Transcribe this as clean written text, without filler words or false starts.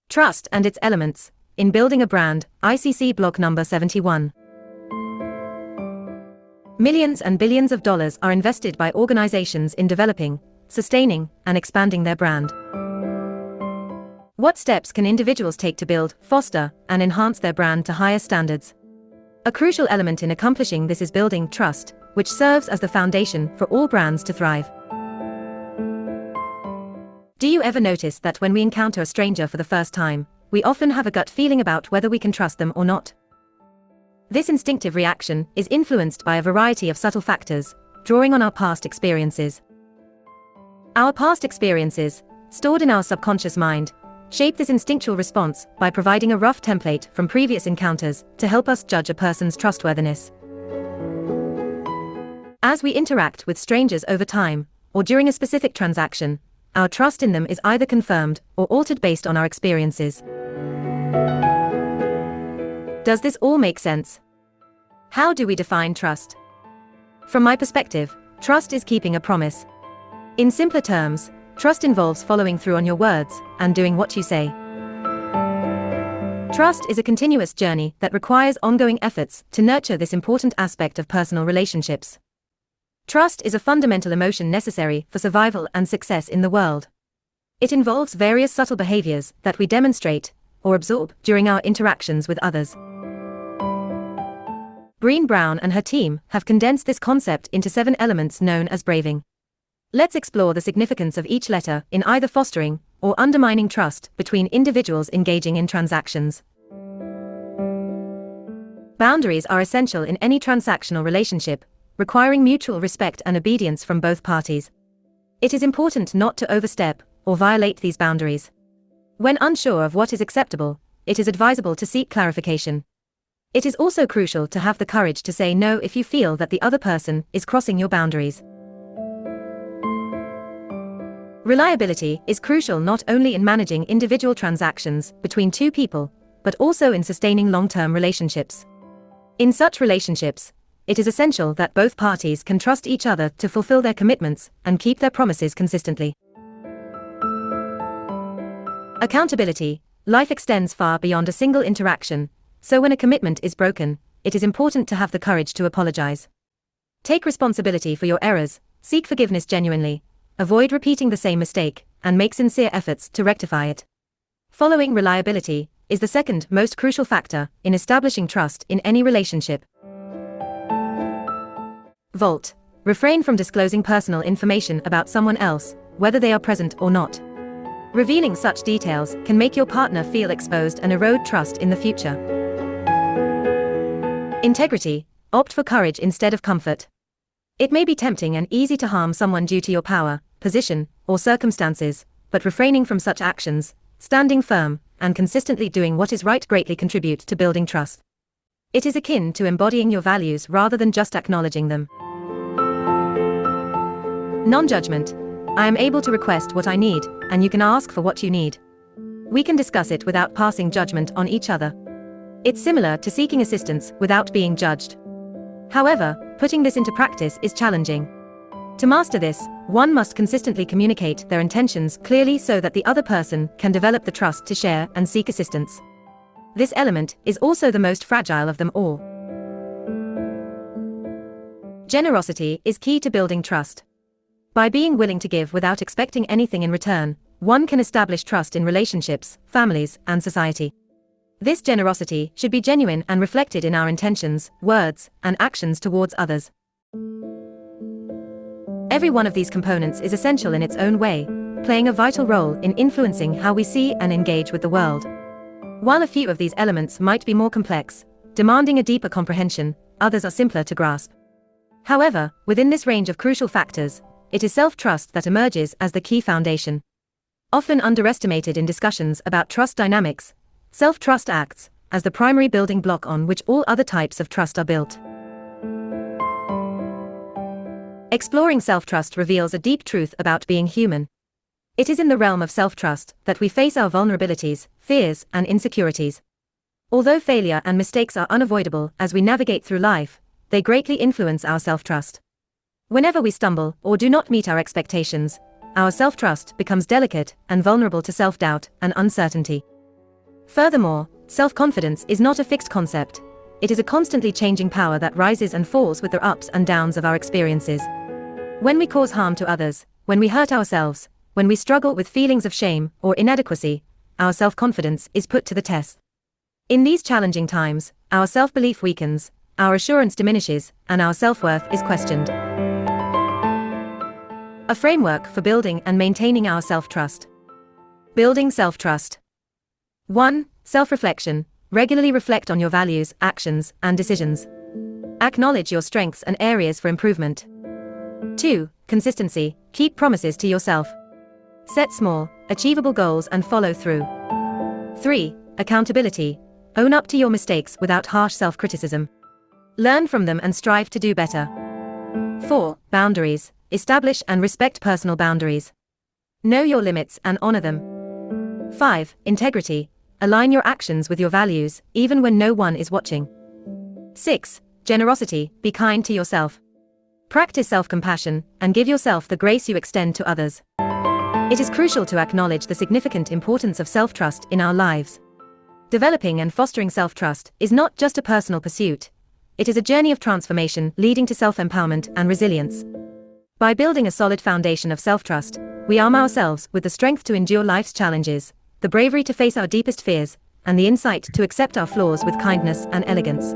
Trust and its elements, in building a brand, ICC block number 71. Millions and billions of dollars are invested by organizations in developing, sustaining, and expanding their brand. What steps can individuals take to build, foster, and enhance their brand to higher standards? A crucial element in accomplishing this is building trust, which serves as the foundation for all brands to thrive. Do you ever notice that when we encounter a stranger for the first time, we often have a gut feeling about whether we can trust them or not? This instinctive reaction is influenced by a variety of subtle factors, drawing on our past experiences. Our past experiences, stored in our subconscious mind, shape this instinctual response by providing a rough template from previous encounters to help us judge a person's trustworthiness. As we interact with strangers over time, or during a specific transaction, our trust in them is either confirmed or altered based on our experiences. Does this all make sense? How do we define trust? From my perspective, trust is keeping a promise. In simpler terms, trust involves following through on your words and doing what you say. Trust is a continuous journey that requires ongoing efforts to nurture this important aspect of personal relationships. Trust is a fundamental emotion necessary for survival and success in the world. It involves various subtle behaviors that we demonstrate or absorb during our interactions with others. Brené Brown and her team have condensed this concept into 7 elements known as braving. Let's explore the significance of each letter in either fostering or undermining trust between individuals engaging in transactions. Boundaries are essential in any transactional relationship, requiring mutual respect and obedience from both parties. It is important not to overstep or violate these boundaries. When unsure of what is acceptable, it is advisable to seek clarification. It is also crucial to have the courage to say no if you feel that the other person is crossing your boundaries. Reliability is crucial not only in managing individual transactions between two people, but also in sustaining long-term relationships. In such relationships, it is essential that both parties can trust each other to fulfill their commitments and keep their promises consistently. Accountability. Life extends far beyond a single interaction, so when a commitment is broken, it is important to have the courage to apologize. Take responsibility for your errors, seek forgiveness genuinely, avoid repeating the same mistake, and make sincere efforts to rectify it. Following reliability is the second most crucial factor in establishing trust in any relationship. Vault. Refrain from disclosing personal information about someone else, whether they are present or not. Revealing such details can make your partner feel exposed and erode trust in the future. Integrity. Opt for courage instead of comfort. It may be tempting and easy to harm someone due to your power, position, or circumstances, but refraining from such actions, standing firm, and consistently doing what is right greatly contribute to building trust. It is akin to embodying your values rather than just acknowledging them. Non-judgment. I am able to request what I need, and you can ask for what you need. We can discuss it without passing judgment on each other. It's similar to seeking assistance without being judged. However, putting this into practice is challenging. To master this, one must consistently communicate their intentions clearly so that the other person can develop the trust to share and seek assistance. This element is also the most fragile of them all. Generosity is key to building trust. By being willing to give without expecting anything in return, one can establish trust in relationships, families, and society. This generosity should be genuine and reflected in our intentions, words, and actions towards others. Every one of these components is essential in its own way, playing a vital role in influencing how we see and engage with the world. While a few of these elements might be more complex, demanding a deeper comprehension, others are simpler to grasp. However, within this range of crucial factors, it is self-trust that emerges as the key foundation. Often underestimated in discussions about trust dynamics, self-trust acts as the primary building block on which all other types of trust are built. Exploring self-trust reveals a deep truth about being human. It is in the realm of self-trust that we face our vulnerabilities, fears, and insecurities. Although failure and mistakes are unavoidable as we navigate through life, they greatly influence our self-trust. Whenever we stumble or do not meet our expectations, our self-trust becomes delicate and vulnerable to self-doubt and uncertainty. Furthermore, self-confidence is not a fixed concept. It is a constantly changing power that rises and falls with the ups and downs of our experiences. When we cause harm to others, when we hurt ourselves, when we struggle with feelings of shame or inadequacy, our self-confidence is put to the test. In these challenging times, our self-belief weakens, our assurance diminishes, and our self-worth is questioned. A framework for building and maintaining our self-trust. Building self-trust. 1. Self-reflection. Regularly reflect on your values, actions, and decisions. Acknowledge your strengths and areas for improvement. 2. Consistency. Keep promises to yourself. Set small, achievable goals and follow through. 3. Accountability. Own up to your mistakes without harsh self-criticism. Learn from them and strive to do better. 4. Boundaries. Establish and respect personal boundaries. Know your limits and honor them. 5. Integrity. Align your actions with your values, even when no one is watching. 6. Generosity. Be kind to yourself. Practice self-compassion, and give yourself the grace you extend to others. It is crucial to acknowledge the significant importance of self-trust in our lives. Developing and fostering self-trust is not just a personal pursuit. It is a journey of transformation leading to self-empowerment and resilience. By building a solid foundation of self-trust, we arm ourselves with the strength to endure life's challenges, the bravery to face our deepest fears, and the insight to accept our flaws with kindness and elegance.